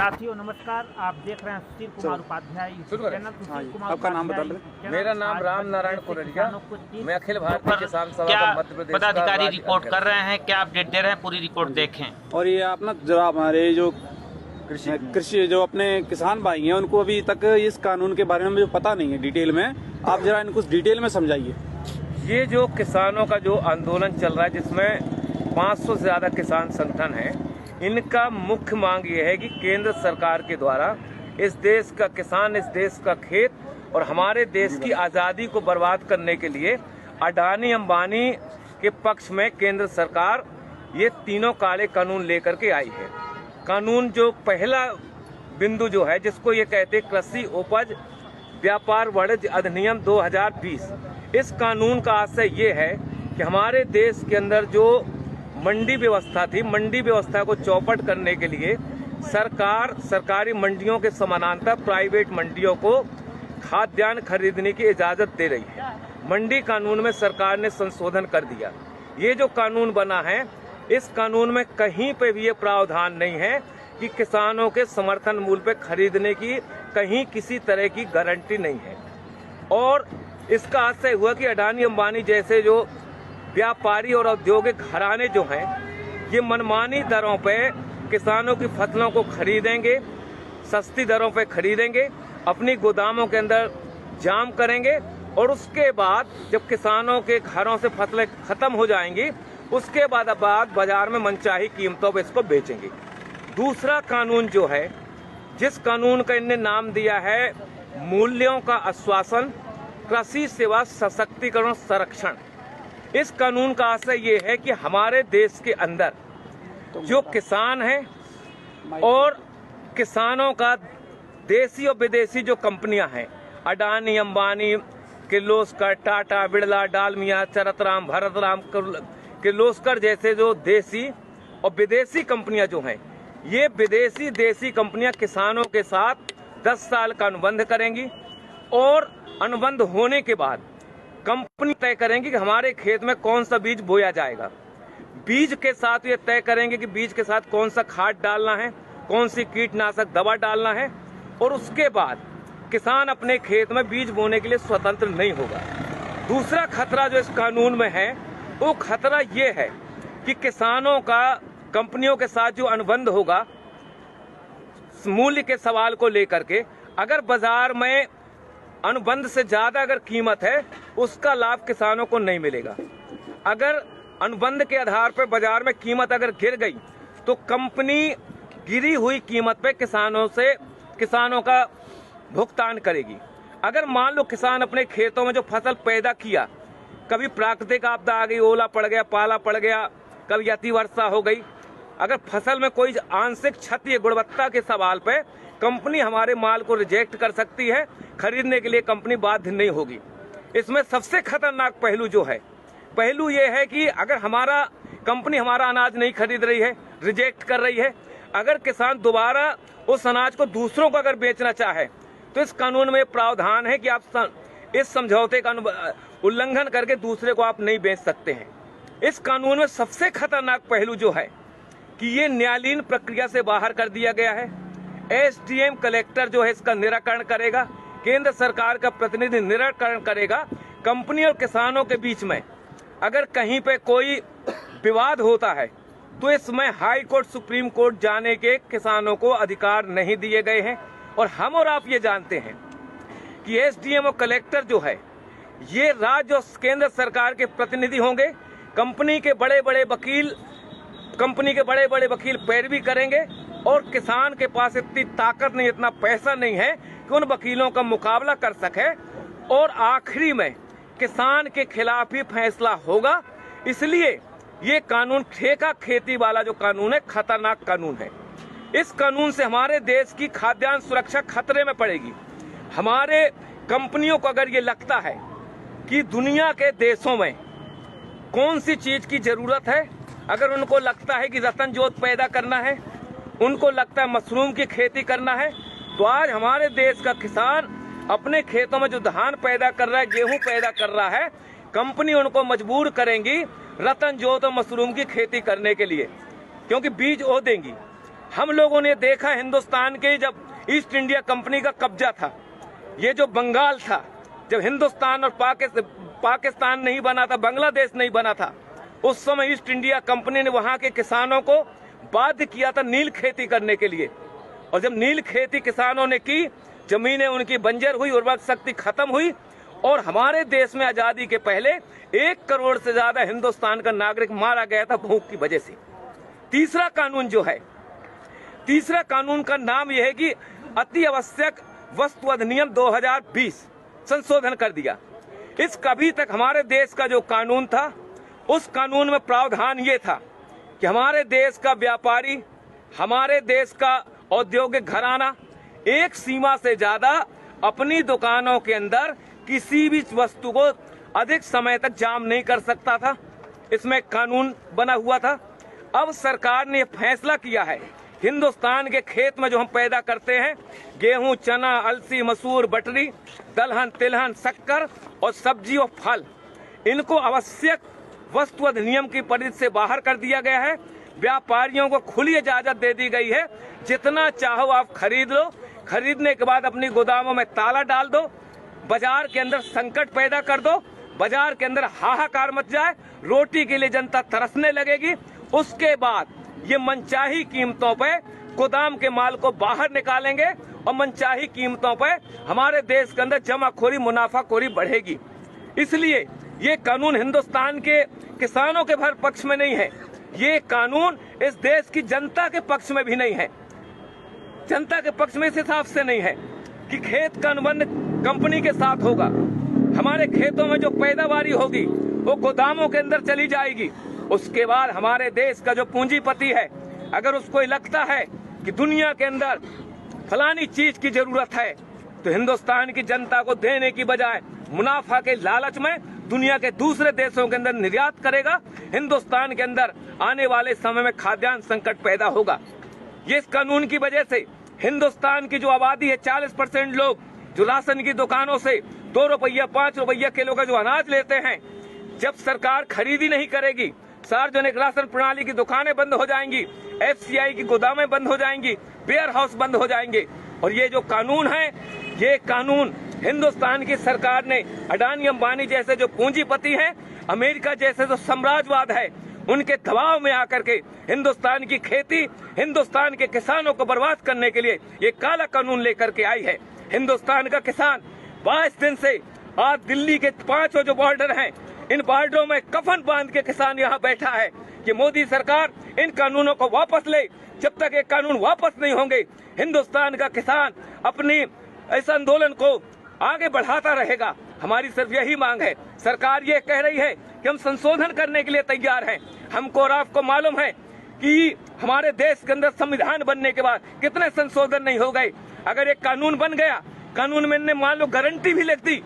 साथियों नमस्कार, आप देख रहे हैं सुशील कुमार उपाध्याय चैनल। सुशील कुमार, आपका नाम बता रहे? मेरा नाम राम नारायण कोरडिया, मैं अखिल भारतीय किसान सभा का मध्य प्रदेश पदाधिकारी रिपोर्ट कर रहे हैं, क्या अपडेट दे रहे हैं, पूरी रिपोर्ट देखें। और ये अपना जरा हमारे जो कृषि जो अपने किसान भाई हैं उनको अभी तक इस कानून के बारे में मुझे पता नहीं है डिटेल में, आप जरा इनको डिटेल में समझाइए। ये जो किसानों का जो आंदोलन चल रहा है जिसमें 500 से ज्यादा किसान संगठन हैं, इनका मुख्य मांग ये है कि केंद्र सरकार के द्वारा इस देश का किसान, इस देश का खेत और हमारे देश की आज़ादी को बर्बाद करने के लिए अडानी अंबानी के पक्ष में केंद्र सरकार ये तीनों काले कानून लेकर के आई है। कानून जो पहला बिंदु जो है जिसको ये कहते कृषि उपज व्यापार वाणिज्य अधिनियम 2020, इस कानून का आशय ये है कि हमारे देश के अंदर जो मंडी व्यवस्था थी, मंडी व्यवस्था को चौपट करने के लिए सरकार सरकारी मंडियों के समानांतर प्राइवेट मंडियों को खाद्यान्न खरीदने की इजाजत दे रही है। मंडी कानून में सरकार ने संशोधन कर दिया। ये जो कानून बना है, इस कानून में कहीं पे भी ये प्रावधान नहीं है कि किसानों के समर्थन मूल्य पे खरीदने की कहीं किसी तरह की गारंटी नहीं है। और इसका आशय हुआ कि अडानी अंबानी जैसे जो व्यापारी और औद्योगिक घराने जो हैं, ये मनमानी दरों पे किसानों की फसलों को खरीदेंगे, सस्ती दरों पे खरीदेंगे, अपनी गोदामों के अंदर जाम करेंगे और उसके बाद जब किसानों के घरों से फसलें खत्म हो जाएंगी, उसके बाद बाजार में मनचाही कीमतों पे इसको बेचेंगे। दूसरा कानून जो है, जिस कानून का इनने नाम दिया है मूल्यों का आश्वासन, कृषि सेवा सशक्तिकरण संरक्षण, इस कानून का आशय ये है कि हमारे देश के अंदर जो किसान हैं और किसानों का देसी और विदेशी जो कंपनियां हैं, अडानी अंबानी, किर्लोस्कर, टाटा, बिरला, डालमिया, चरतराम, भरतराम, किर्लोस्कर जैसे जो देसी और विदेशी कंपनियां जो हैं, ये विदेशी देसी कंपनियां किसानों के साथ 10 साल का अनुबंध करेंगी और अनुबंध होने के बाद कंपनी तय करेंगी कि हमारे खेत में कौन सा बीज बोया जाएगा। बीज के साथ ये तय करेंगे कि बीज के साथ कौन सा खाद डालना है, कौन सी कीटनाशक दवा डालना है, और उसके बाद किसान अपने खेत में बीज बोने के लिए स्वतंत्र नहीं होगा। दूसरा खतरा जो इस कानून में है, वो खतरा ये है कि किसानों का कंपनियों के साथ जो अनुबंध होगा मूल्य के सवाल को लेकर के, अगर बाजार में अनुबंध से ज्यादा अगर कीमत है, उसका लाभ किसानों को नहीं मिलेगा। अगर अनुबंध के आधार पर बाजार में कीमत अगर गिर गई, तो कंपनी गिरी हुई कीमत पे किसानों का भुगतान करेगी। अगर मान लो किसान अपने खेतों में जो फसल पैदा किया, कभी प्राकृतिक आपदा आ गई, ओला पड़ गया, पाला पड़ गया, कभी अति वर्षा हो गई, अगर फसल में कोई आंशिक क्षति है गुणवत्ता के सवाल पे, कंपनी हमारे माल को रिजेक्ट कर सकती है, खरीदने के लिए कंपनी बाध्य नहीं होगी। इसमें सबसे खतरनाक पहलू जो है, पहलू ये है कि अगर हमारा कंपनी हमारा अनाज नहीं खरीद रही है, रिजेक्ट कर रही है, अगर किसान दोबारा उस अनाज को दूसरों को अगर बेचना चाहे, तो इस कानून में प्रावधान है कि आप इस समझौते का उल्लंघन करके दूसरे को आप नहीं बेच सकते हैं। इस कानून में सबसे खतरनाक पहलू जो है कि ये न्यायालयीन प्रक्रिया से बाहर कर दिया गया है। एसडीएम कलेक्टर जो है इसका निराकरण करेगा, केंद्र सरकार का प्रतिनिधि निराकरण करेगा। कंपनी और किसानों के बीच में अगर कहीं पे कोई विवाद होता है, तो इसमें हाई कोर्ट, सुप्रीम कोर्ट जाने के किसानों को अधिकार नहीं दिए गए हैं। और हम और आप ये जानते हैं कि एसडीएम और कलेक्टर जो है, ये राज्य और केंद्र सरकार के प्रतिनिधि होंगे। कंपनी के बड़े बड़े वकील पैरवी करेंगे और किसान के पास इतनी ताकत नहीं, इतना पैसा नहीं है कि उन वकीलों का मुकाबला कर सके, और आखिरी में किसान के खिलाफ ही फैसला होगा। इसलिए ये कानून ठेका खेती वाला जो कानून है, खतरनाक कानून है। इस कानून से हमारे देश की खाद्यान्न सुरक्षा खतरे में पड़ेगी। हमारे कंपनियों को अगर ये लगता है कि दुनिया के देशों में कौन सी चीज की जरूरत है, अगर उनको लगता है कि रतन जोत पैदा करना है, उनको लगता है मशरूम की खेती करना है, तो आज हमारे देश का किसान अपने खेतों में जो धान पैदा कर रहा है, गेहूं पैदा कर रहा है, कंपनी उनको मजबूर करेंगी रतन जोत और मशरूम की खेती करने के लिए, क्योंकि बीज वो देंगी। हम लोगों ने देखा हिंदुस्तान के जब ईस्ट इंडिया कंपनी का कब्जा था, ये जो बंगाल था, जब हिंदुस्तान और पाकिस्तान नहीं बना था, बांग्लादेश नहीं बना था, उस समय ईस्ट इंडिया कंपनी ने वहां के किसानों को बाध्य किया था नील खेती करने के लिए। और जब नील खेती किसानों ने की, जमीनें उनकी बंजर हुई, उर्वरक शक्ति खत्म हुई और हमारे देश में आजादी के पहले 1 करोड़ से ज्यादा हिंदुस्तान का नागरिक मारा गया था भूख की वजह से। तीसरा कानून जो है, तीसरा कानून का नाम यह है कि अति आवश्यक वस्तु अधिनियम 2020 संशोधन कर दिया। इस कभी तक हमारे देश का जो कानून था, उस कानून में प्रावधान ये था कि हमारे देश का व्यापारी, हमारे देश का औद्योगिक घराना एक सीमा से ज्यादा अपनी दुकानों के अंदर किसी भी वस्तु को अधिक समय तक जाम नहीं कर सकता था। इसमें कानून बना हुआ था। अब सरकार ने फैसला किया है, हिंदुस्तान के खेत में जो हम पैदा करते हैं, गेहूं, चना, अलसी, मसूर, बटरी, दलहन, तिलहन, शक्कर और सब्जी और फल, इनको आवश्यक वस्तु अधिनियम की परिधि से बाहर कर दिया गया है। व्यापारियों को खुली इजाजत दे दी गई है, जितना चाहो आप खरीद लो, खरीदने के बाद अपनी गोदामों में ताला डाल दो, बाजार के अंदर संकट पैदा कर दो, बाजार के अंदर हाहाकार मच जाए, रोटी के लिए जनता तरसने लगेगी। उसके बाद ये मनचाही कीमतों पे गोदाम के माल को बाहर निकालेंगे और मनचाही कीमतों पे हमारे देश के अंदर जमाखोरी, मुनाफाखोरी बढ़ेगी। इसलिए ये कानून हिंदुस्तान के किसानों के भर पक्ष में नहीं है, ये कानून इस देश की जनता के पक्ष में भी नहीं है। जनता के पक्ष में इस हिसाब से नहीं है कि खेत का अनुबंध कंपनी के साथ होगा, हमारे खेतों में जो पैदावारी होगी वो गोदामों के अंदर चली जाएगी। उसके बाद हमारे देश का जो पूंजीपति है, अगर उसको लगता है कि दुनिया के अंदर फलानी चीज की जरूरत है, तो हिंदुस्तान की जनता को देने की बजाय मुनाफा के लालच में दुनिया के दूसरे देशों के अंदर निर्यात करेगा। हिंदुस्तान के अंदर आने वाले समय में खाद्यान्न संकट पैदा होगा। ये इस कानून की वजह से हिंदुस्तान की जो आबादी है, 40% लोग जो राशन की दुकानों से 2 रुपया 5 रुपया किलो का जो अनाज लेते हैं, जब सरकार खरीदी नहीं करेगी, सार्वजनिक राशन प्रणाली की दुकानें बंद हो जाएंगी, FCI की गोदामें बंद हो जाएंगी, वेयर हाउस बंद हो जाएंगे। और ये जो कानून है, ये कानून हिंदुस्तान की सरकार ने अडानी अंबानी जैसे जो पूंजीपति हैं, अमेरिका जैसे जो साम्राज्यवाद है, उनके दबाव में आकर के हिंदुस्तान की खेती, हिंदुस्तान के किसानों को बर्बाद करने के लिए ये काला कानून लेकर के आई है। हिंदुस्तान का किसान 22 दिन से आज दिल्ली के 5 जो बॉर्डर हैं, इन बॉर्डरों में कफन बांध के किसान यहाँ बैठा है कि मोदी सरकार इन कानूनों को वापस ले। जब तक ये कानून वापस नहीं होंगे, हिंदुस्तान का किसान अपनी इस आंदोलन को आगे बढ़ाता रहेगा। हमारी सिर्फ यही मांग है, सरकार ये कह रही है कि हम संशोधन करने के लिए तैयार हैं। हमको और आपको मालूम है कि हमारे देश के अंदर संविधान बनने के बाद कितने संशोधन नहीं हो गए। अगर एक कानून बन गया, कानून में ने मान लो गारंटी भी लिख दी,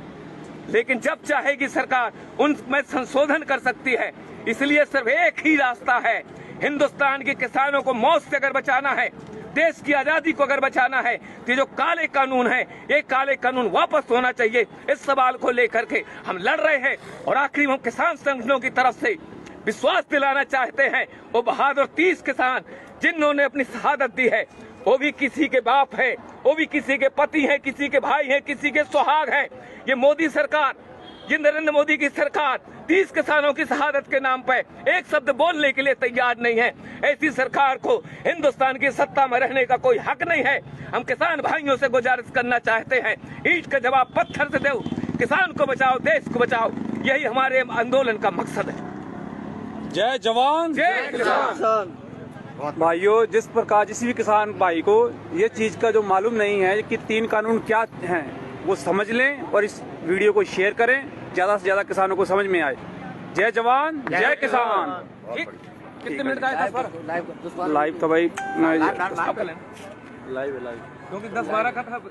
लेकिन जब चाहेगी सरकार उनमें संशोधन कर सकती है। इसलिए सिर्फ एक ही रास्ता है, हिंदुस्तान के किसानों को मौत से अगर बचाना है, देश की आजादी को अगर बचाना है, तो जो काले कानून है, ये काले कानून वापस होना चाहिए। इस सवाल को लेकर के हम लड़ रहे हैं और आखिरी हम किसान संगठनों की तरफ से विश्वास दिलाना चाहते हैं, वो बहादुर 30 किसान जिन्होंने अपनी शहादत दी है, वो भी किसी के बाप है, वो भी किसी के पति हैं, किसी के भाई हैं, किसी के सुहाग हैं। ये मोदी सरकार, ये नरेंद्र मोदी की सरकार 30 किसानों की शहादत के नाम पर एक शब्द बोलने के लिए तैयार नहीं है। ऐसी सरकार को हिंदुस्तान की सत्ता में रहने का कोई हक नहीं है। हम किसान भाइयों से गुजारिश करना चाहते हैं, ईंट का जवाब पत्थर से दो, किसान को बचाओ, देश को बचाओ, यही हमारे आंदोलन का मकसद है। जय जवान जय किसान। भाइयों, जिस प्रकार किसी भी किसान भाई को ये चीज का जो मालूम नहीं है कि 3 कानून क्या हैं, वो समझ लें और इस वीडियो को शेयर करें, ज्यादा से ज्यादा किसानों को समझ में आए। जय जवान जय किसान। कितने मिनट का है? लाइव था भाई, लाइव क्योंकि 10-12 का था।